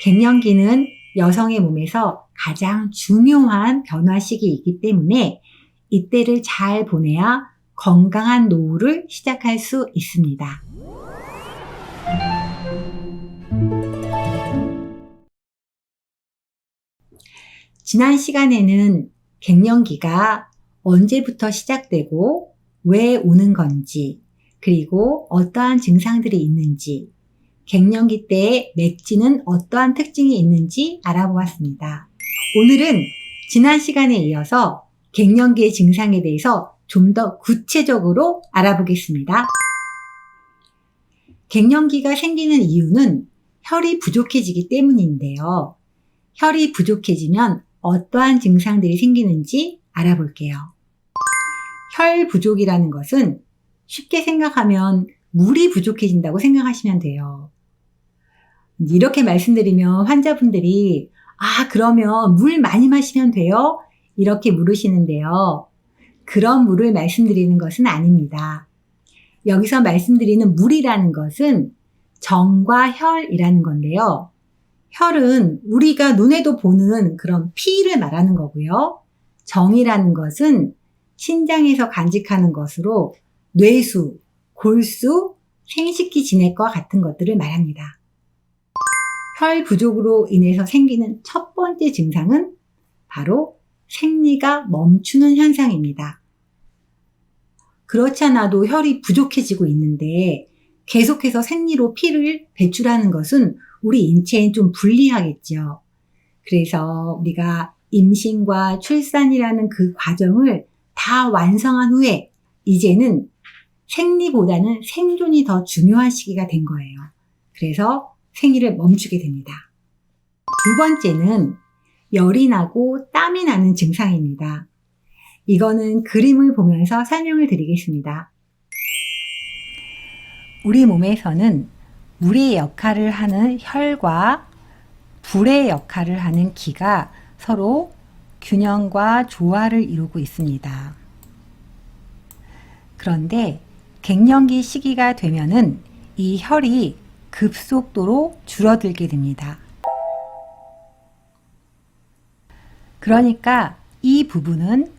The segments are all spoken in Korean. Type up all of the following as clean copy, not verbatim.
갱년기는 여성의 몸에서 가장 중요한 변화 시기이기 때문에 이때를 잘 보내야 건강한 노후를 시작할 수 있습니다. 지난 시간에는 갱년기가 언제부터 시작되고 왜 오는 건지, 그리고 어떠한 증상들이 있는지, 갱년기 때의 맥지는 어떠한 특징이 있는지 알아보았습니다. 오늘은 지난 시간에 이어서 갱년기의 증상에 대해서 좀 더 구체적으로 알아보겠습니다. 갱년기가 생기는 이유는 혈이 부족해지기 때문인데요. 혈이 부족해지면 어떠한 증상들이 생기는지 알아볼게요. 혈 부족이라는 것은 쉽게 생각하면 물이 부족해진다고 생각하시면 돼요. 이렇게 말씀드리면 환자분들이 그러면 물 많이 마시면 돼요? 이렇게 물으시는데요. 그런 물을 말씀드리는 것은 아닙니다. 여기서 말씀드리는 물이라는 것은 정과 혈이라는 건데요. 혈은 우리가 눈에도 보는 그런 피를 말하는 거고요. 정이라는 것은 신장에서 간직하는 것으로 뇌수, 골수, 생식기 진액과 같은 것들을 말합니다. 혈 부족으로 인해서 생기는 첫 번째 증상은 바로 생리가 멈추는 현상입니다. 그렇지 않아도 혈이 부족해지고 있는데 계속해서 생리로 피를 배출하는 것은 우리 인체엔 좀 불리하겠죠. 그래서 우리가 임신과 출산이라는 그 과정을 다 완성한 후에 이제는 생리보다는 생존이 더 중요한 시기가 된 거예요. 그래서 생리를 멈추게 됩니다. 두 번째는 열이 나고 땀이 나는 증상입니다. 이거는 그림을 보면서 설명을 드리겠습니다. 우리 몸에서는 물의 역할을 하는 혈과 불의 역할을 하는 기가 서로 균형과 조화를 이루고 있습니다. 그런데 갱년기 시기가 되면은 이 혈이 급속도로 줄어들게 됩니다. 그러니까 이 부분은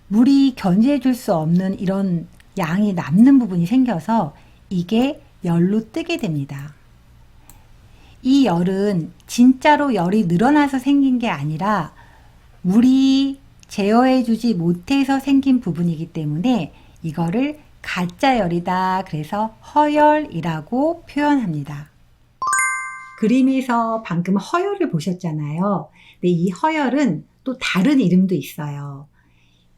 물이 견제해줄 수 없는 이런 양이 남는 부분이 생겨서 이게 열로 뜨게 됩니다. 이 열은 진짜로 열이 늘어나서 생긴 게 아니라 물이 제어해주지 못해서 생긴 부분이기 때문에 이거를 가짜 열이다. 그래서 허열이라고 표현합니다. 그림에서 방금 허열을 보셨잖아요. 근데 이 허열은 또 다른 이름도 있어요.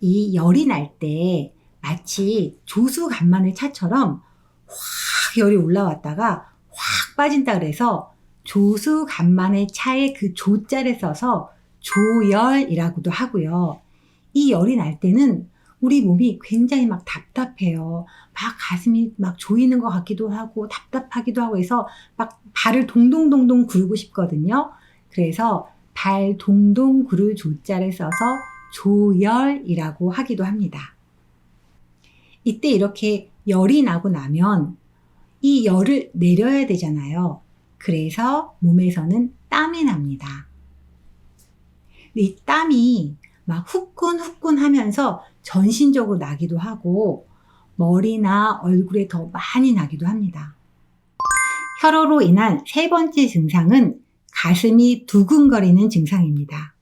이 열이 날 때 마치 조수간만의 차처럼 확 열이 올라왔다가 확 빠진다 그래서 조수간만의 차의 그 조자를 써서 조열이라고도 하고요. 이 열이 날 때는 우리 몸이 굉장히 막 답답해요. 막 가슴이 막 조이는 것 같기도 하고 답답하기도 하고 해서 막 발을 동동동동 구르고 싶거든요. 그래서 발 동동 구를 조자를 써서 조열이라고 하기도 합니다. 이때 이렇게 열이 나고 나면 이 열을 내려야 되잖아요. 그래서 몸에서는 땀이 납니다. 이 땀이 막 후끈후끈 하면서 전신적으로 나기도 하고 머리나 얼굴에 더 많이 나기도 합니다. 혈어로 인한 세 번째 증상은 가슴이 두근거리는 증상입니다.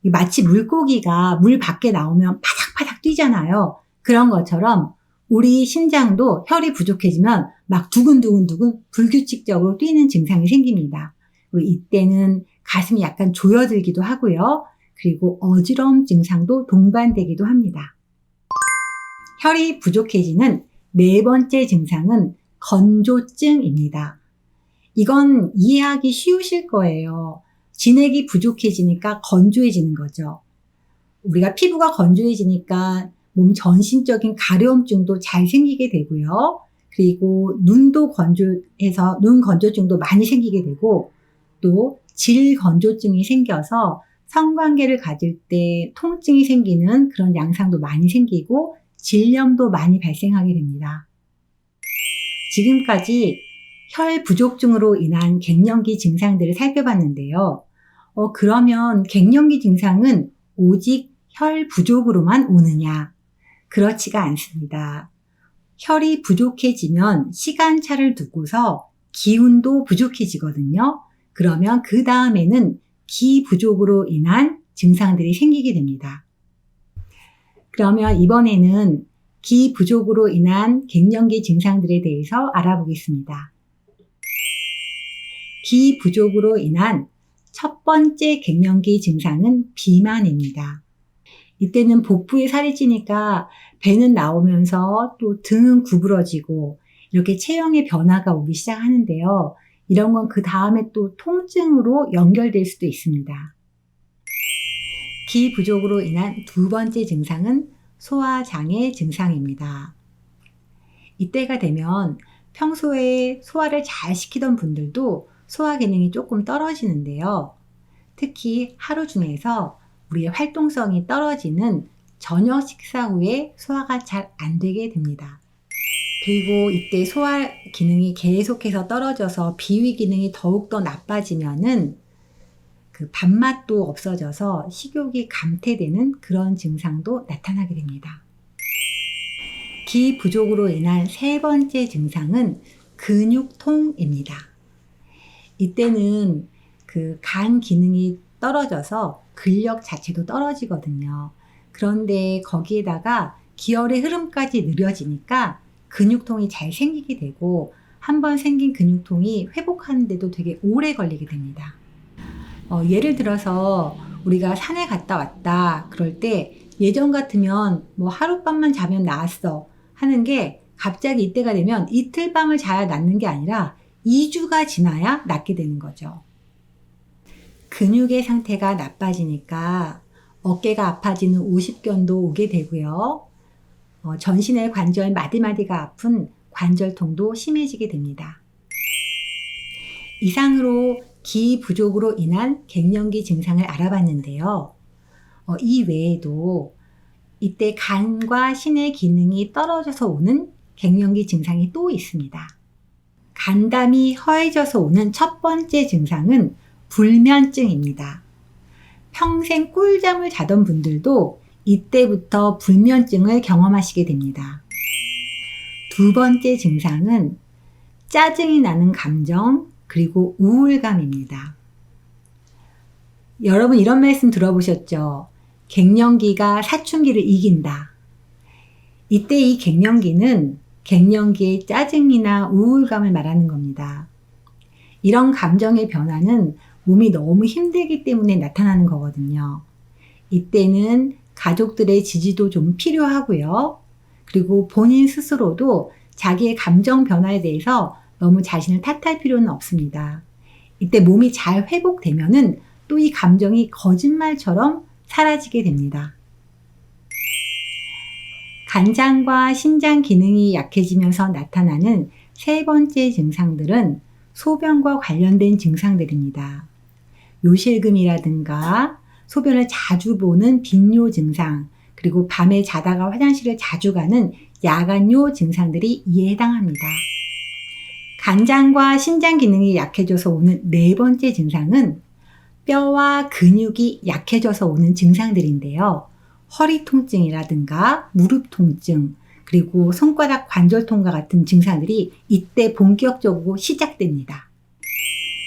마치 물고기가 물 밖에 나오면 파닥파닥 뛰잖아요. 그런 것처럼 우리 심장도 혈이 부족해지면 막 두근두근두근 불규칙적으로 뛰는 증상이 생깁니다. 그리고 이때는 가슴이 약간 조여들기도 하고요. 그리고 어지러움 증상도 동반되기도 합니다. 혈이 부족해지는 네 번째 증상은 건조증입니다. 이건 이해하기 쉬우실 거예요. 진액이 부족해지니까 건조해지는 거죠. 우리가 피부가 건조해지니까 몸 전신적인 가려움증도 잘 생기게 되고요. 그리고 눈도 건조해서 눈 건조증도 많이 생기게 되고 또 질 건조증이 생겨서 성관계를 가질 때 통증이 생기는 그런 양상도 많이 생기고 질염도 많이 발생하게 됩니다. 지금까지 혈 부족증으로 인한 갱년기 증상들을 살펴봤는데요. 그러면 갱년기 증상은 오직 혈 부족으로만 오느냐? 그렇지가 않습니다. 혈이 부족해지면 시간차를 두고서 기운도 부족해지거든요. 그러면 그 다음에는 기 부족으로 인한 증상들이 생기게 됩니다. 그러면 이번에는 기 부족으로 인한 갱년기 증상들에 대해서 알아보겠습니다. 기 부족으로 인한 첫 번째 갱년기 증상은 비만입니다. 이때는 복부에 살이 찌니까 배는 나오면서 또 등은 구부러지고 이렇게 체형의 변화가 오기 시작하는데요. 이런 건 그 다음에 또 통증으로 연결될 수도 있습니다. 기 부족으로 인한 두 번째 증상은 소화장애 증상입니다. 이때가 되면 평소에 소화를 잘 시키던 분들도 소화 기능이 조금 떨어지는데요. 특히 하루 중에서 우리의 활동성이 떨어지는 저녁 식사 후에 소화가 잘 안 되게 됩니다. 그리고 이때 소화 기능이 계속해서 떨어져서 비위 기능이 더욱더 나빠지면은 그 밥맛도 없어져서 식욕이 감퇴되는 그런 증상도 나타나게 됩니다. 기 부족으로 인한 세 번째 증상은 근육통입니다. 이때는 그 간 기능이 떨어져서 근력 자체도 떨어지거든요. 그런데 거기에다가 기혈의 흐름까지 느려지니까 근육통이 잘 생기게 되고 한번 생긴 근육통이 회복하는데도 되게 오래 걸리게 됩니다. 예를 들어서 우리가 산에 갔다 왔다 그럴 때 예전 같으면 뭐 하룻밤만 자면 나았어 하는 게 갑자기 이때가 되면 이틀 밤을 자야 낫는 게 아니라 2주가 지나야 낫게 되는 거죠. 근육의 상태가 나빠지니까 어깨가 아파지는 오십견도 오게 되고요. 전신의 관절 마디마디가 아픈 관절통도 심해지게 됩니다. 이상으로 기 부족으로 인한 갱년기 증상을 알아봤는데요. 이 외에도 이때 간과 신의 기능이 떨어져서 오는 갱년기 증상이 또 있습니다. 간담이 허해져서 오는 첫 번째 증상은 불면증입니다. 평생 꿀잠을 자던 분들도 이때부터 불면증을 경험하시게 됩니다. 두 번째 증상은 짜증이 나는 감정 그리고 우울감입니다. 여러분 이런 말씀 들어보셨죠? 갱년기가 사춘기를 이긴다. 이때 이 갱년기는 갱년기의 짜증이나 우울감을 말하는 겁니다. 이런 감정의 변화는 몸이 너무 힘들기 때문에 나타나는 거거든요. 이때는 가족들의 지지도 좀 필요하고요. 그리고 본인 스스로도 자기의 감정 변화에 대해서 너무 자신을 탓할 필요는 없습니다. 이때 몸이 잘 회복되면은 또 이 감정이 거짓말처럼 사라지게 됩니다. 간장과 신장 기능이 약해지면서 나타나는 세 번째 증상들은 소변과 관련된 증상들입니다. 요실금이라든가 소변을 자주 보는 빈뇨 증상, 그리고 밤에 자다가 화장실을 자주 가는 야간뇨 증상들이 이에 해당합니다. 간장과 신장 기능이 약해져서 오는 네 번째 증상은 뼈와 근육이 약해져서 오는 증상들인데요. 허리 통증이라든가 무릎 통증, 그리고 손가락 관절통과 같은 증상들이 이때 본격적으로 시작됩니다.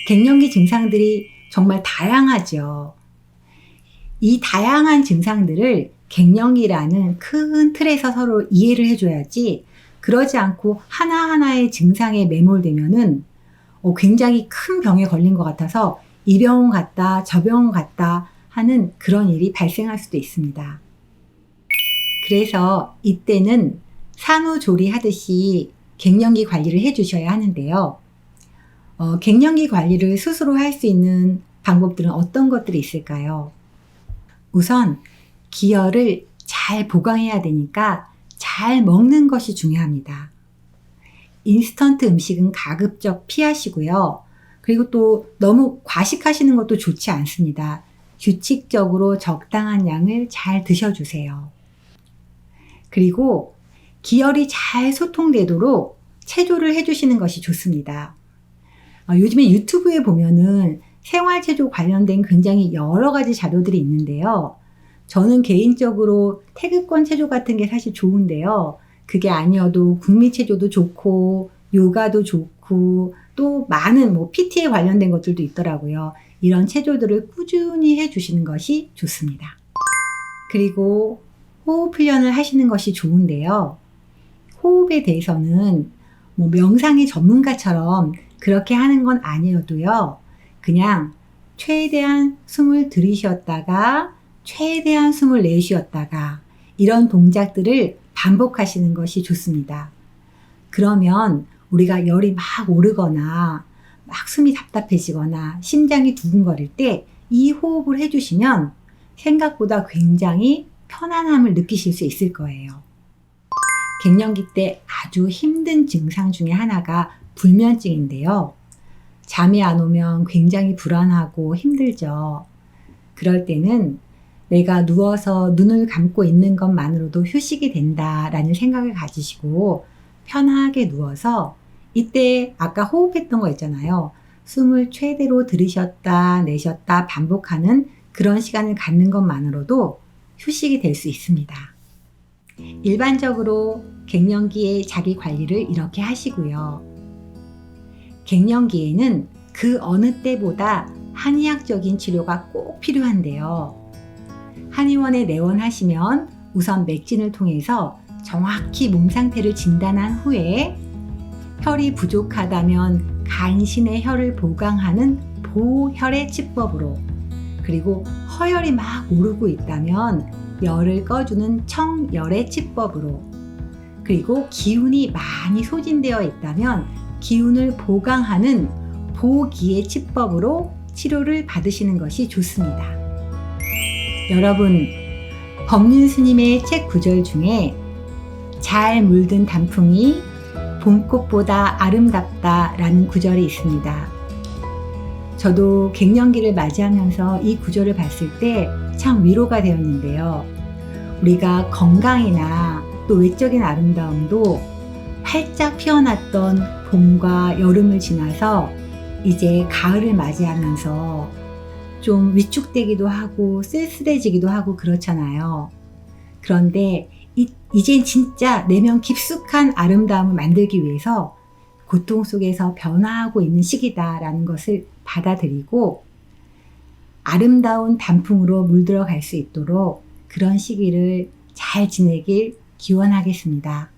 갱년기 증상들이 정말 다양하죠. 이 다양한 증상들을 갱년기라는 큰 틀에서 서로 이해를 해줘야지 그러지 않고 하나하나의 증상에 매몰되면은 굉장히 큰 병에 걸린 것 같아서 이 병원 갔다 저 병원 갔다 하는 그런 일이 발생할 수도 있습니다. 그래서 이때는 산후조리하듯이 갱년기 관리를 해주셔야 하는데요. 갱년기 관리를 스스로 할 수 있는 방법들은 어떤 것들이 있을까요? 우선 기혈을 잘 보강해야 되니까 잘 먹는 것이 중요합니다. 인스턴트 음식은 가급적 피하시고요. 그리고 또 너무 과식하시는 것도 좋지 않습니다. 규칙적으로 적당한 양을 잘 드셔주세요. 그리고 기혈이 잘 소통되도록 체조를 해주시는 것이 좋습니다. 요즘에 유튜브에 보면은 생활체조 관련된 굉장히 여러 가지 자료들이 있는데요. 저는 개인적으로 태극권 체조 같은 게 사실 좋은데요. 그게 아니어도 국미체조도 좋고 요가도 좋고 또 많은 PT에 관련된 것들도 있더라고요. 이런 체조들을 꾸준히 해주시는 것이 좋습니다. 그리고 호흡 훈련을 하시는 것이 좋은데요. 호흡에 대해서는 명상의 전문가처럼 그렇게 하는 건 아니어도요. 그냥 최대한 숨을 들이쉬었다가 최대한 숨을 내쉬었다가 이런 동작들을 반복하시는 것이 좋습니다. 그러면 우리가 열이 막 오르거나 막 숨이 답답해지거나 심장이 두근거릴 때 이 호흡을 해주시면 생각보다 굉장히 편안함을 느끼실 수 있을 거예요. 갱년기 때 아주 힘든 증상 중에 하나가 불면증인데요. 잠이 안 오면 굉장히 불안하고 힘들죠. 그럴 때는 내가 누워서 눈을 감고 있는 것만으로도 휴식이 된다라는 생각을 가지시고 편하게 누워서 이때 아까 호흡했던 거 있잖아요. 숨을 최대로 들이쉬었다 내쉬었다 반복하는 그런 시간을 갖는 것만으로도 휴식이 될 수 있습니다. 일반적으로 갱년기에 자기 관리를 이렇게 하시고요. 갱년기에는 그 어느 때보다 한의학적인 치료가 꼭 필요한데요. 한의원에 내원하시면 우선 맥진을 통해서 정확히 몸 상태를 진단한 후에 혈이 부족하다면 간신의 혈을 보강하는 보혈의 치법으로, 그리고 허혈이 막 오르고 있다면 열을 꺼주는 청열의 치법으로, 그리고 기운이 많이 소진되어 있다면 기운을 보강하는 보기의 치법으로 치료를 받으시는 것이 좋습니다. 여러분, 법륜 스님의 책 구절 중에 잘 물든 단풍이 봄꽃보다 아름답다 라는 구절이 있습니다. 저도 갱년기를 맞이하면서 이 구절을 봤을 때 참 위로가 되었는데요. 우리가 건강이나 또 외적인 아름다움도 활짝 피어났던 봄과 여름을 지나서 이제 가을을 맞이하면서 좀 위축되기도 하고 쓸쓸해지기도 하고 그렇잖아요. 그런데 이젠 진짜 내면 깊숙한 아름다움을 만들기 위해서 고통 속에서 변화하고 있는 시기다라는 것을 받아들이고 아름다운 단풍으로 물들어 갈 수 있도록 그런 시기를 잘 지내길 기원하겠습니다.